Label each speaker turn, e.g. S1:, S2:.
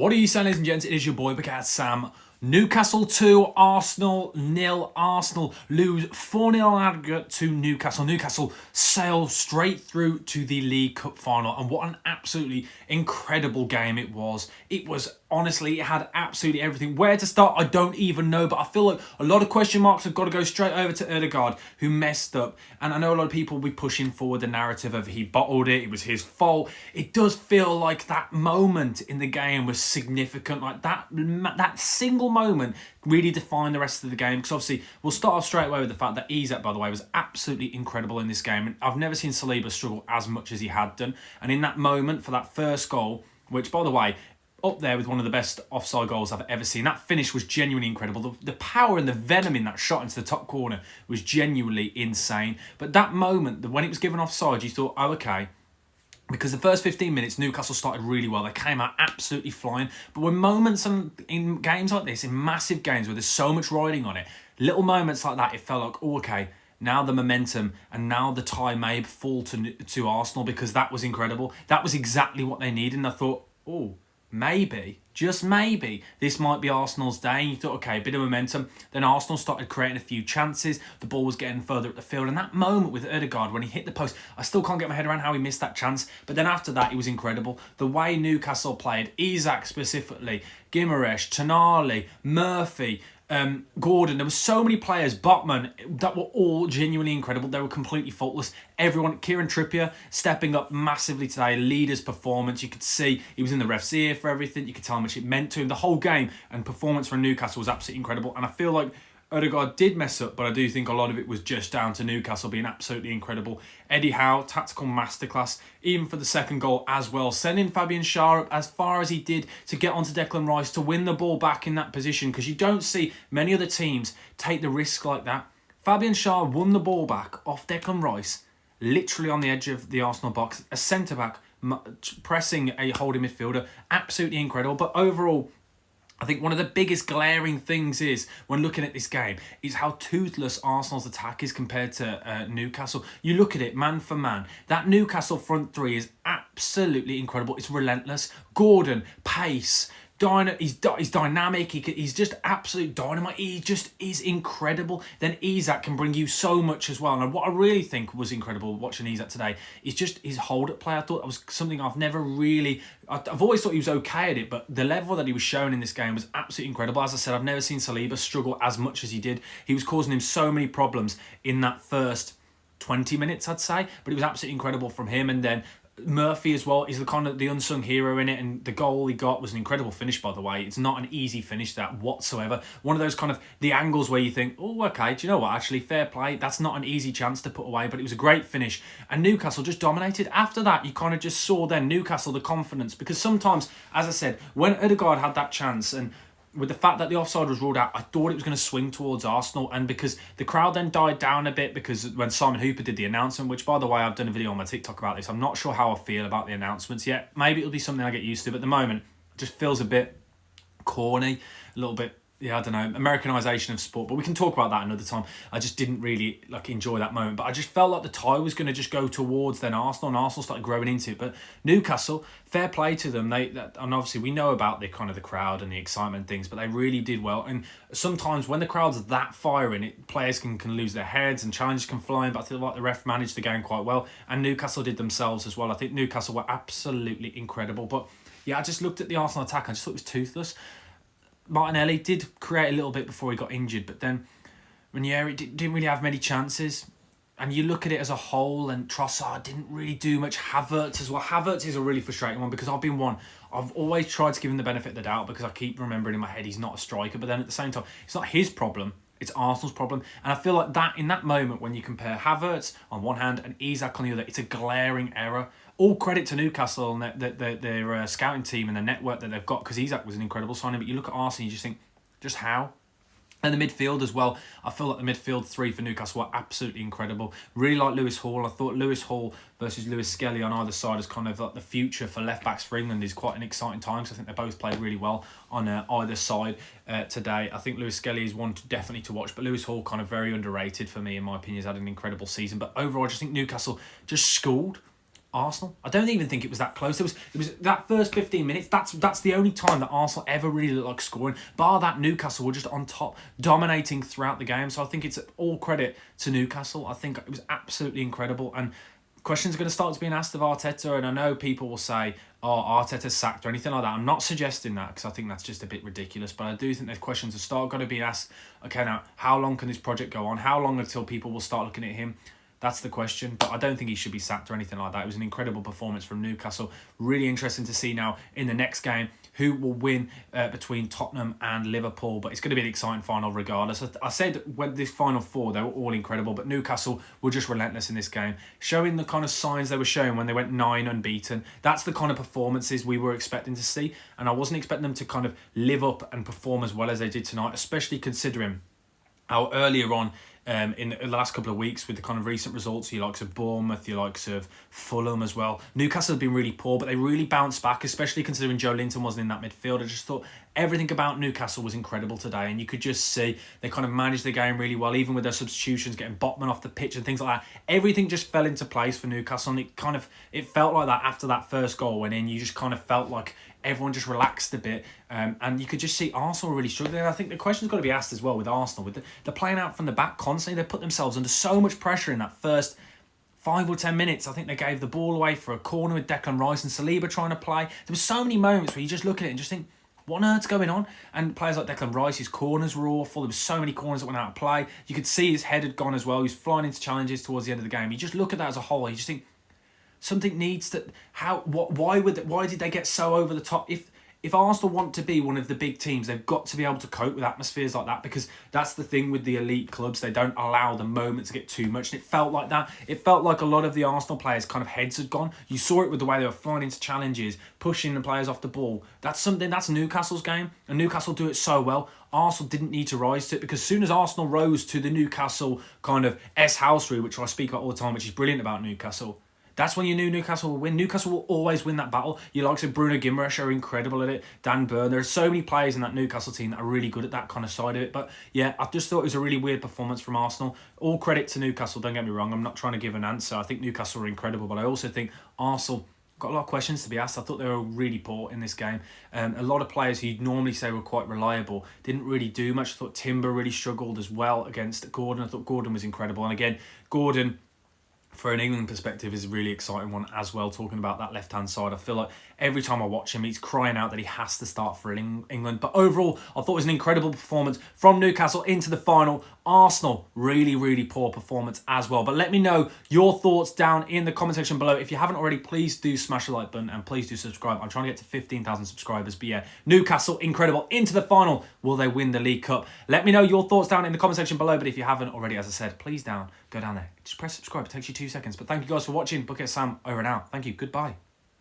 S1: What are you saying, ladies and gents? It is your boy, Big Cat Sam. Newcastle 2, Arsenal 0. Arsenal lose 4-0 aggregate to Newcastle. Newcastle sail straight through to the League Cup final. And what an absolutely incredible game it was. It was, honestly, it had absolutely everything. Where to start, I don't even know. But I feel like a lot of question marks have got to go straight over to Ødegaard, who messed up. And I know a lot of people will be pushing forward the narrative of he bottled it was his fault. It does feel like that moment in the game was significant. Like that single moment really defined the rest of the game, because obviously we'll start off straight away with the fact that Isak, by the way, was absolutely incredible in this game, and I've never seen Saliba struggle as much as he had done. And in that moment for that first goal, which, by the way, up there with one of the best offside goals I've ever seen. That finish was genuinely incredible. The power and the venom in that shot into the top corner was genuinely insane. But that moment, when it was given offside, you thought, oh, okay. Because the first 15 minutes, Newcastle started really well. They came out absolutely flying. But when moments in games like this, in massive games where there's so much riding on it, little moments like that, it felt like, oh, okay, now the momentum and now the tie may fall to Arsenal, because that was incredible. That was exactly what they needed. And I thought, oh, maybe, just maybe, this might be Arsenal's day. And you thought, okay, a bit of momentum. Then Arsenal started creating a few chances. The ball was getting further up the field. And that moment with Ødegaard, when he hit the post, I still can't get my head around how he missed that chance. But then after that, it was incredible. The way Newcastle played, Isak specifically, Guimaraes, Tonali, Murphy, Gordon, there were so many players, Botman, that were all genuinely incredible. They were completely faultless. Everyone, Kieran Trippier stepping up massively today, leader's performance. You could see he was in the ref's ear for everything. You could tell how much it meant to him. The whole game and performance from Newcastle was absolutely incredible. And I feel like Ødegaard did mess up, but I do think a lot of it was just down to Newcastle being absolutely incredible. Eddie Howe, tactical masterclass, even for the second goal as well. Sending Fabian Schär up as far as he did to get onto Declan Rice, to win the ball back in that position, because you don't see many other teams take the risk like that. Fabian Schär won the ball back off Declan Rice, literally on the edge of the Arsenal box. A centre-back pressing a holding midfielder. Absolutely incredible. But overall, I think one of the biggest glaring things is, when looking at this game, is how toothless Arsenal's attack is compared to Newcastle. You look at it man for man. That Newcastle front three is absolutely incredible. It's relentless. Gordon, pace, he's dynamic. He's just absolute dynamite. He just is incredible. Then Isak can bring you so much as well. And what I really think was incredible watching Isak today is just his hold-up play. I thought that was something I've never really... I've always thought he was okay at it, but the level that he was showing in this game was absolutely incredible. As I said, I've never seen Saliba struggle as much as he did. He was causing him so many problems in that first 20 minutes, I'd say. But it was absolutely incredible from him. And then Murphy as well is the kind of the unsung hero in it, and the goal he got was an incredible finish, by the way. It's not an easy finish, that, whatsoever. One of those kind of the angles where you think, oh, okay, do you know what, actually, fair play. That's not an easy chance to put away, but it was a great finish. And Newcastle just dominated. After that, you kind of just saw then Newcastle, the confidence, because sometimes, as I said, when Ødegaard had that chance, and with the fact that the offside was ruled out, I thought it was going to swing towards Arsenal. And because the crowd then died down a bit, because when Simon Hooper did the announcement, which, by the way, I've done a video on my TikTok about this, I'm not sure how I feel about the announcements yet. Maybe it'll be something I get used to, but at the moment, it just feels a bit corny, a little bit, yeah, I don't know, Americanization of sport. But we can talk about that another time. I just didn't really enjoy that moment. But I just felt like the tie was going to just go towards then Arsenal, and Arsenal started growing into it. But Newcastle, fair play to them. And obviously we know about the kind of the crowd and the excitement and things, but they really did well. And sometimes when the crowd's that firing, players can lose their heads and challenges can fly in. But I feel like the ref managed the game quite well, and Newcastle did themselves as well. I think Newcastle were absolutely incredible. But yeah, I just looked at the Arsenal attack and I just thought it was toothless. Martinelli did create a little bit before he got injured, but then Ranieri didn't really have many chances. And you look at it as a whole, and Trossard didn't really do much. Havertz as well. Havertz is a really frustrating one, because I've always tried to give him the benefit of the doubt, because I keep remembering in my head he's not a striker, but then at the same time, it's not his problem. It's Arsenal's problem. And I feel like that in that moment, when you compare Havertz on one hand and Isak on the other, it's a glaring error. All credit to Newcastle and their scouting team and the network that they've got, because Isak was an incredible signing. But you look at Arsenal, you just think, just how? And the midfield as well. I feel like the midfield three for Newcastle were absolutely incredible. Really like Lewis Hall. I thought Lewis Hall versus Lewis Skelly on either side is kind of like the future for left-backs for England is quite an exciting time. So I think they both played really well on either side today. I think Lewis Skelly is one definitely to watch, but Lewis Hall kind of very underrated for me, in my opinion. He's had an incredible season. But overall, I just think Newcastle just schooled Arsenal. I don't even think it was that close. It was that first 15 minutes. That's the only time that Arsenal ever really looked like scoring. Bar that, Newcastle were just on top, dominating throughout the game. So I think it's all credit to Newcastle. I think it was absolutely incredible. And questions are going to start to being asked of Arteta, and I know people will say, "Oh, Arteta's sacked" or anything like that. I'm not suggesting that because I think that's just a bit ridiculous. But I do think there's questions that start going to be asked. Okay, now how long can this project go on? How long until people will start looking at him? That's the question, but I don't think he should be sacked or anything like that. It was an incredible performance from Newcastle. Really interesting to see now in the next game who will win between Tottenham and Liverpool. But it's going to be an exciting final regardless. I said when this final four, they were all incredible, but Newcastle were just relentless in this game, showing the kind of signs they were showing when they went 9 unbeaten. That's the kind of performances we were expecting to see, and I wasn't expecting them to kind of live up and perform as well as they did tonight, especially considering how earlier on in the last couple of weeks with the kind of recent results, your likes of Bournemouth, your likes of Fulham as well. Newcastle have been really poor, but they really bounced back, especially considering Joe Linton wasn't in that midfield. I just thought everything about Newcastle was incredible today, and you could just see they kind of managed the game really well, even with their substitutions, getting Botman off the pitch and things like that. Everything just fell into place for Newcastle, and it felt like that after that first goal went in. You just kind of felt like everyone just relaxed a bit, and you could just see Arsenal really struggling. And I think the question's got to be asked as well with Arsenal, with they're playing out from the back constantly. They put themselves under so much pressure in that first 5 or 10 minutes. I think they gave the ball away for a corner with Declan Rice and Saliba trying to play. There were so many moments where you just look at it and just think, what on earth's going on? And players like Declan Rice, his corners were awful. There were so many corners that went out of play. You could see his head had gone as well. He was flying into challenges towards the end of the game. You just look at that as a whole, you just think, something needs to... Why did they get so over the top? If Arsenal want to be one of the big teams, they've got to be able to cope with atmospheres like that, because that's the thing with the elite clubs. They don't allow the moment to get too much. And it felt like that. It felt like a lot of the Arsenal players' kind of heads had gone. You saw it with the way they were flying into challenges, pushing the players off the ball. That's Newcastle's game, and Newcastle do it so well. Arsenal didn't need to rise to it, because as soon as Arsenal rose to the Newcastle kind of S-housery, which I speak about all the time, which is brilliant about Newcastle, that's when you knew Newcastle would win. Newcastle will always win that battle. You likes of Bruno Guimaraes are incredible at it. Dan Burn. There are so many players in that Newcastle team that are really good at that kind of side of it. But yeah, I just thought it was a really weird performance from Arsenal. All credit to Newcastle, don't get me wrong. I'm not trying to give an answer. I think Newcastle are incredible, but I also think Arsenal got a lot of questions to be asked. I thought they were really poor in this game. A lot of players who you'd normally say were quite reliable didn't really do much. I thought Timber really struggled as well against Gordon. I thought Gordon was incredible. And again, Gordon, for an England perspective, is a really exciting one as well, talking about that left-hand side. I feel like every time I watch him, he's crying out that he has to start for England. But overall, I thought it was an incredible performance from Newcastle into the final. Arsenal, really, really poor performance as well. But let me know your thoughts down in the comment section below. If you haven't already, please do smash the like button and please do subscribe. I'm trying to get to 15,000 subscribers. But yeah, Newcastle, incredible, into the final. Will they win the League Cup? Let me know your thoughts down in the comment section below. But if you haven't already, as I said, please go down there. Just press subscribe. It takes you 2 seconds. But thank you guys for watching. Bucket Sam, over and out. Thank you. Goodbye.